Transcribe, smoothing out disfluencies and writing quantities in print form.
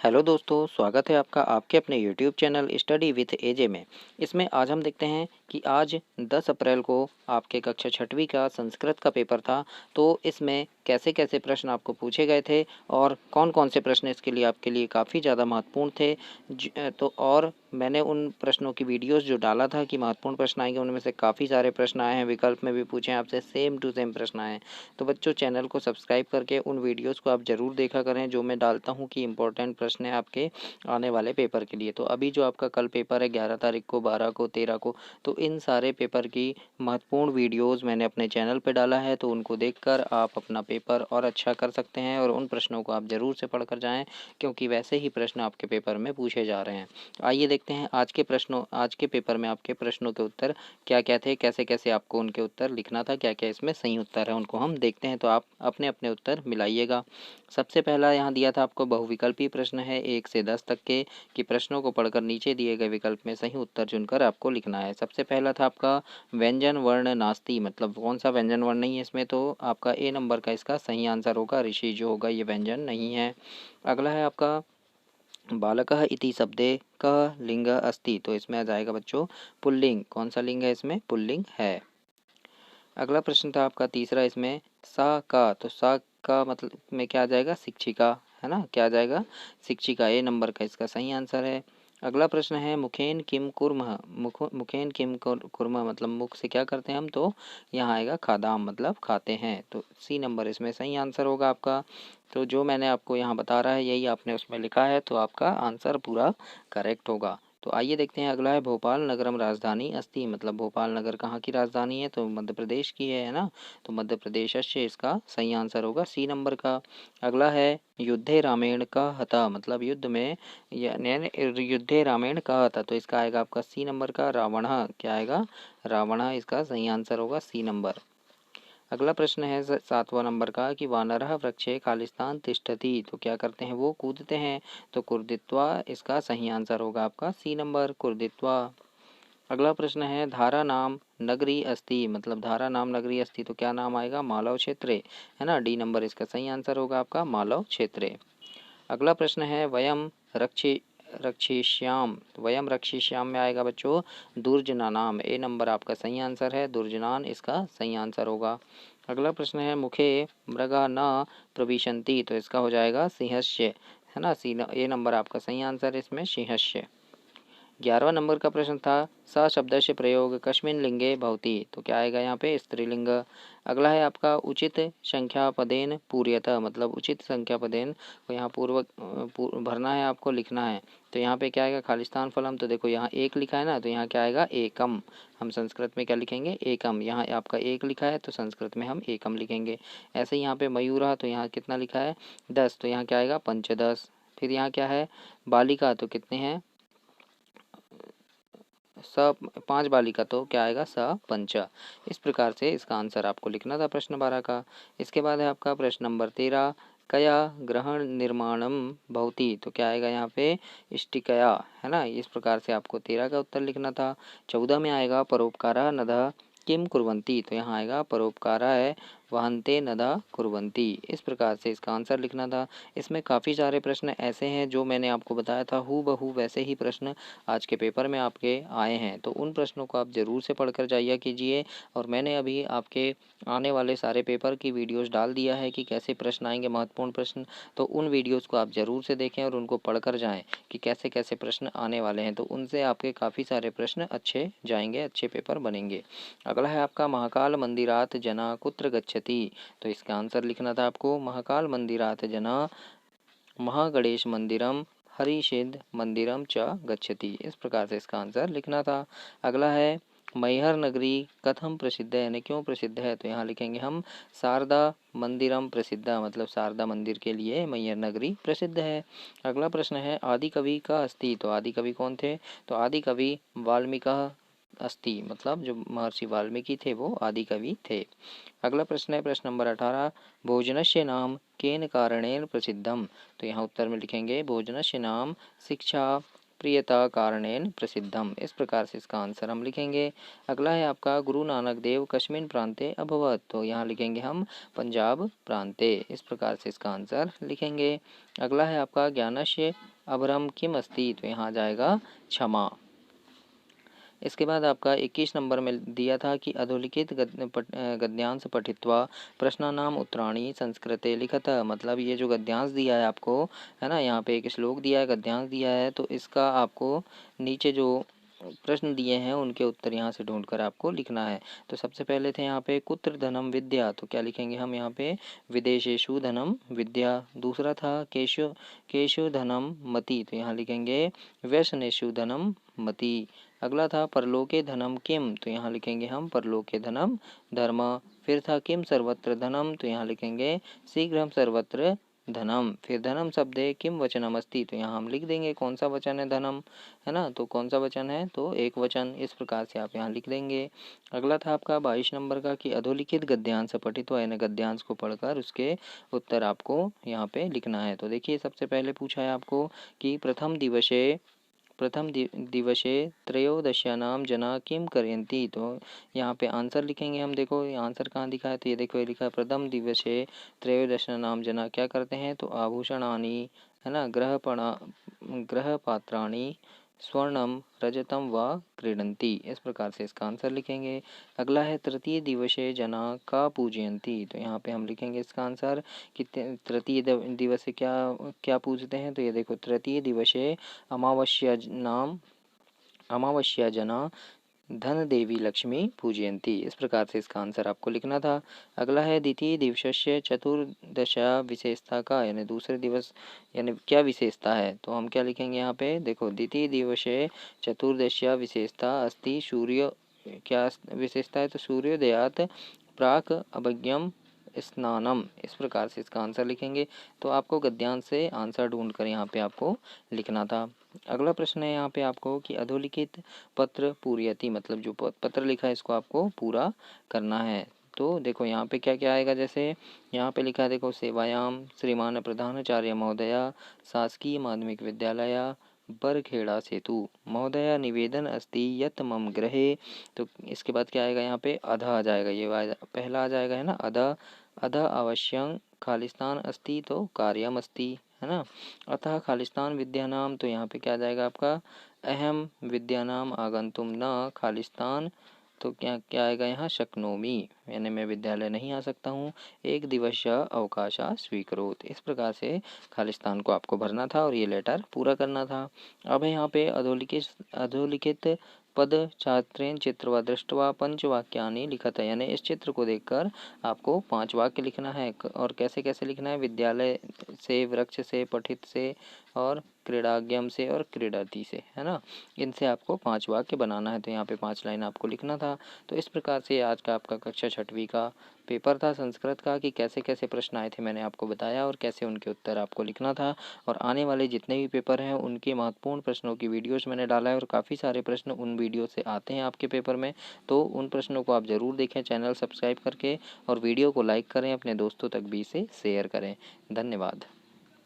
Hello दोस्तों, स्वागत है आपका आपके अपने यूट्यूब चैनल स्टडी विथ एजे में। इसमें आज हम देखते हैं कि आज 10 अप्रैल को आपके कक्षा छठवीं का संस्कृत का पेपर था। तो इसमें कैसे कैसे प्रश्न आपको पूछे गए थे और कौन कौन से प्रश्न इसके लिए आपके लिए काफ़ी ज़्यादा महत्वपूर्ण थे। तो और मैंने उन प्रश्नों की वीडियोस जो डाला था कि महत्वपूर्ण प्रश्न आएंगे, उनमें से काफ़ी सारे प्रश्न आए हैं। विकल्प में भी पूछे हैं आपसे, सेम टू सेम प्रश्न आए हैं। तो बच्चों, चैनल को सब्सक्राइब करके उन वीडियोस को आप ज़रूर देखा करें जो मैं डालता हूं कि इंपॉर्टेंट प्रश्न है आपके आने वाले पेपर के लिए। तो अभी जो आपका कल पेपर है 11 तारीख को, 12 को, 13 को, तो इन सारे पेपर की महत्वपूर्ण वीडियोस मैंने अपने चैनल पे डाला है। तो उनको देखकर आप अपना पेपर और अच्छा कर सकते हैं और उन प्रश्नों को आप ज़रूर से पढ़कर जाएं, क्योंकि वैसे ही प्रश्न आपके पेपर में पूछे जा रहे हैं। आइए देखते हैं आज के पेपर में आपके प्रश्नों के उत्तर क्या क्या थे, कैसे कैसे आपको उनके उत्तर लिखना था, क्या क्या इसमें सही उत्तर है, उनको हम देखते हैं। तो आप अपने अपने उत्तर मिलाइएगा। सबसे पहला यहाँ दिया था आपको बहुविकल्पी प्रश्न है 1 से 10 तक के, कि प्रश्नों को पढ़कर नीचे दिए गए विकल्प में सही उत्तर चुनकर आपको लिखना है। सबसे पहला था आपका व्यंजन वर्ण नास्ति, मतलब कौन सा व्यंजन वर्ण नहीं है इसमें, तो आपका ए नंबर का इसका सही आंसर होगा। ऋषि जो होगा ये व्यंजन नहीं है। अगला है आपका बालकः इति शब्दे कः लिंग अस्ति, तो इसमें आ जाएगा बच्चों पुल्लिंग। कौन सा लिंग है इसमें? पुल्लिंग है। अगला प्रश्न था आपका तीसरा, इसमें सा का, तो सा का मतलब में क्या आ जाएगा? शिक्षिका, है ना? क्या आ जाएगा? शिक्षिका। ए नंबर का इसका सही आंसर है। अगला प्रश्न है मुखेन किम कुर्मः, मुखेन किम कुर्मः मतलब मुख से क्या करते हैं हम, तो यहाँ आएगा खादाम, मतलब खाते हैं। तो सी नंबर इसमें सही आंसर होगा आपका। तो जो मैंने आपको यहाँ बता रहा है यही आपने उसमें लिखा है, तो आपका आंसर पूरा करेक्ट होगा। तो आइए देखते हैं अगला है भोपाल नगरम राजधानी अस्ति, मतलब भोपाल नगर कहाँ की राजधानी है, तो मध्य प्रदेश की है ना? तो मध्य प्रदेश से इसका सही आंसर होगा सी नंबर का। अगला है युद्धे रामेण का हता, मतलब युद्ध में युद्धे रामेण का हता, तो इसका आएगा आपका सी नंबर का रावण। क्या आएगा? रावण, इसका सही आंसर होगा सी नंबर। अगला प्रश्न है 7वां नंबर का, कि वानरः वृक्षे खालिस्तान तिष्ठति, तो क्या करते हैं वो? कूदते हैं। तो कुर्दित्वा इसका सही आंसर होगा आपका सी नंबर, कुर्दित्वा। अगला प्रश्न है धारा नाम नगरी अस्ति, मतलब धारा नाम नगरी अस्ति, तो क्या नाम आएगा? मालव क्षेत्रे, है ना? डी नंबर इसका सही आंसर होगा आपका मालव क्षेत्रे। अगला प्रश्न है वयम रक्षिष्याम, तो वयम रक्षिष्याम में आएगा बच्चों दुर्जना नाम। ए नंबर आपका सही आंसर है, दुर्जनान इसका सही आंसर होगा। अगला प्रश्न है मुखे मृगा न प्रविशन्ति, तो इसका हो जाएगा सिंहस्य, है ना? ए नंबर आपका सही आंसर इसमें सिंहस्य। 11वां नंबर का प्रश्न था स शब्द से प्रयोग कस्मिन लिंगे भवति, तो क्या आएगा यहाँ पे? स्त्रीलिंग। अगला है आपका उचित संख्या पदेन पूर्यतः, मतलब उचित संख्या पदेन को यहाँ भरना है, आपको लिखना है। तो यहाँ पे क्या आएगा? खालिस्तान फलम, तो देखो यहाँ एक लिखा है ना, तो यहाँ क्या आएगा? एकम। हम संस्कृत में क्या लिखेंगे? एकम। यहाँ आपका एक लिखा है तो संस्कृत में हम एकम लिखेंगे। ऐसे यहाँ पे मयूरा, तो यहाँ कितना लिखा है? 10, तो यहाँ क्या आएगा? पंचदश। फिर यहाँ क्या है? बालिका, तो कितने हैं? स 5 बालिका, तो क्या आएगा? स पंच। इस प्रकार से इसका आंसर आपको लिखना था प्रश्न 12 का। इसके बाद है आपका प्रश्न नंबर 13, कया ग्रहण निर्माणम भवति, तो क्या आएगा यहाँ पे? इष्टिकया, है ना? इस प्रकार से आपको 13 का उत्तर लिखना था। 14 में आएगा परोपकारा नदः किम कुर्वन्ति, तो यहाँ आएगा परोपकारा है वहन्ते नदा कुर्वन्ति। इस प्रकार से इसका आंसर लिखना था। इसमें काफ़ी सारे प्रश्न ऐसे हैं जो मैंने आपको बताया था हूबहू बहू वैसे ही प्रश्न आज के पेपर में आपके आए हैं। तो उन प्रश्नों को आप ज़रूर से पढ़कर जाइए कीजिए। और मैंने अभी आपके आने वाले सारे पेपर की वीडियोस डाल दिया है कि कैसे प्रश्न आएंगे, महत्वपूर्ण प्रश्न। तो उन वीडियोस को आप ज़रूर से देखें और उनको पढ़कर जाएं कि कैसे कैसे प्रश्न आने वाले हैं। तो उनसे आपके काफ़ी सारे प्रश्न अच्छे जाएंगे, अच्छे पेपर बनेंगे। अगला है आपका महाकाल मंदिरात जना कुत्र गच्छति, तो इसका आंसर लिखना था आपको महाकाल मंदिरात जना महागणेश मंदिरम हरिषेद मंदिरम च गच्छति। इस प्रकार से इसका आंसर लिखना था। अगला है मैहर नगरी कथम प्रसिद्ध है, यानी क्यों प्रसिद्ध है, तो यहाँ लिखेंगे हम शारदा मंदिरम प्रसिद्ध, मतलब शारदा मंदिर के लिए मैहर नगरी प्रसिद्ध है। अगला प्रश्न है आदि कवि का अस्ति, तो आदि कवि कौन थे, तो आदि कवि वाल्मीकि अस्ति, मतलब जो महर्षि वाल्मीकि थे वो आदि कवि थे। अगला प्रश्न है प्रश्न नंबर 18, भोजनस्य नाम केन कारणेन प्रसिद्धम, तो यहाँ उत्तर में लिखेंगे भोजनस्य नाम शिक्षा प्रियता कारणेन प्रसिद्धम। इस प्रकार से इसका आंसर हम लिखेंगे। अगला है आपका गुरु नानक देव कस्मिन प्रांते अभवत, तो यहाँ लिखेंगे हम पंजाब प्रांते। इस प्रकार से इसका आंसर लिखेंगे। अगला है आपका ज्ञानस्य अभरम किम अस्ति, तो यहाँ आ जाएगा क्षमा। इसके बाद आपका 21 नंबर में दिया था कि अधोलिखित गद्यांश पठित्वा प्रश्नानाम उत्तराणि संस्कृते लिखत। मतलब ये जो गद्यांश दिया है आपको, है ना, यहाँ पे एक श्लोक दिया है, गद्यांश दिया है, तो इसका आपको नीचे जो प्रश्न दिए हैं उनके उत्तर यहाँ से ढूंढकर आपको लिखना है। तो सबसे पहले थे यहाँ पे कुत्र धनम विद्या, तो क्या लिखेंगे हम यहाँ पे विदेशेषु धनम विद्या। दूसरा था केशु केशु धनम मति, तो यहाँ लिखेंगे व्यसनेषु धनम मति। अगला था परलोके धनम किम, तो यहाँ लिखेंगे हम परलोके धनम धर्म। फिर था किम सर्वत्र धनम, तो यहाँ लिखेंगे शीघ्रम सर्वत्र धनम। फिर धनम शब्दे किम वचनम अस्ति, तो यहाँ हम लिख देंगे कौन सा वचन है धनम, है ना, तो कौन सा वचन है, तो एक वचन। इस प्रकार से आप यहाँ लिख देंगे। अगला था आपका 22 नंबर का कि अधोलिखित गद्यांश पठित, यानी गद्यांश को पढ़कर उसके उत्तर आपको यहाँ पे लिखना है। तो देखिए सबसे पहले पूछा है आपको कि प्रथम दिवसे त्रयोदश्यानां जना किम करयन्ति, तो यहाँ पे आंसर लिखेंगे हम। देखो ये आंसर कहाँ दिखा है, तो ये देखो ये लिखा है प्रथम दिवसे त्रयोदशानां जना क्या करते हैं, तो आभूषणानि, है ना, ग्रहपात्राणि स्वर्णम रजतम व क्रीडन्ति। इस प्रकार से इसका आंसर लिखेंगे। अगला है तृतीय दिवसे जना का पूजयन्ति, तो यहाँ पे हम लिखेंगे इसका आंसर कि तृतीय दिवसे क्या क्या पूजते हैं, तो ये देखो तृतीय दिवसे अमावस्या जना धन देवी लक्ष्मी पूजयन्ति। इस प्रकार से इसका आंसर आपको लिखना था। अगला है द्वितीय दिवसस्य चतुर्दशा विशेषता का, यानी दूसरे दिवस यानी क्या विशेषता है, तो हम क्या लिखेंगे यहाँ पे, देखो द्वितीय दिवसे चतुर्दशा विशेषता अस्ति सूर्य, क्या विशेषता है, तो सूर्योदयात प्राक अभज्ञम स्नानम। इस प्रकार से इसका आंसर लिखेंगे। तो आपको गद्यांश से आंसर ढूंढकर यहाँ पे आपको लिखना था। अगला प्रश्न है यहाँ पे आपको कि अधोलिखित पत्र पूर्यति, मतलब जो पत्र लिखा है इसको आपको पूरा करना है। तो देखो यहाँ पे क्या क्या आएगा, जैसे यहाँ पे लिखा है देखो सेवायाम श्रीमान प्रधानाचार्य महोदया शासकीय माध्यमिक विद्यालय बरखेड़ा सेतु महोदया निवेदन अस्ति यत मम गृहे। तो इसके बाद क्या आएगा यहाँ पे अधा आ जाएगा, ये पहला आ जाएगा, है ना, अधा अधा अवश्यं खालिस्तान अस्ति, तो कार्यम अस्ति, है ना। अतः खालिस्तान विद्यानाम, तो यहाँ पे क्या आ जाएगा आपका अहम विद्यानाम आगंतुम न खालिस्तान, तो क्या क्या आएगा यहाँ शक्नोमी, यानी मैं विद्यालय नहीं आ सकता हूँ, एक दिवस अवकाश स्वीकरोत। इस प्रकार से खालिस्तान को आपको भरना था और ये लेटर पूरा करना था। अब यहाँ पे अधोलिखित पद छात्रेन चित्रवा दृष्टवा पंचवाक्यानि लिखत है, यानी इस चित्र को देखकर आपको 5 वाक्य लिखना है। और कैसे कैसे लिखना है, विद्यालय से, वृक्ष से, पठित से, और क्रीड़ाज्ञम से, और क्रीडाती से, है ना, इनसे आपको 5 वाक्य बनाना है। तो यहाँ पे 5 लाइन आपको लिखना था। तो इस प्रकार से आज का आपका कक्षा 6वीं का पेपर था संस्कृत का, कि कैसे कैसे प्रश्न आए थे मैंने आपको बताया और कैसे उनके उत्तर आपको लिखना था। और आने वाले जितने भी पेपर हैं उनके महत्वपूर्ण प्रश्नों की वीडियोस मैंने डाला है, और काफ़ी सारे प्रश्न उन वीडियो से आते हैं आपके पेपर में। तो उन प्रश्नों को आप ज़रूर देखें चैनल सब्सक्राइब करके, और वीडियो को लाइक करें, अपने दोस्तों तक भी इसे शेयर करें। धन्यवाद।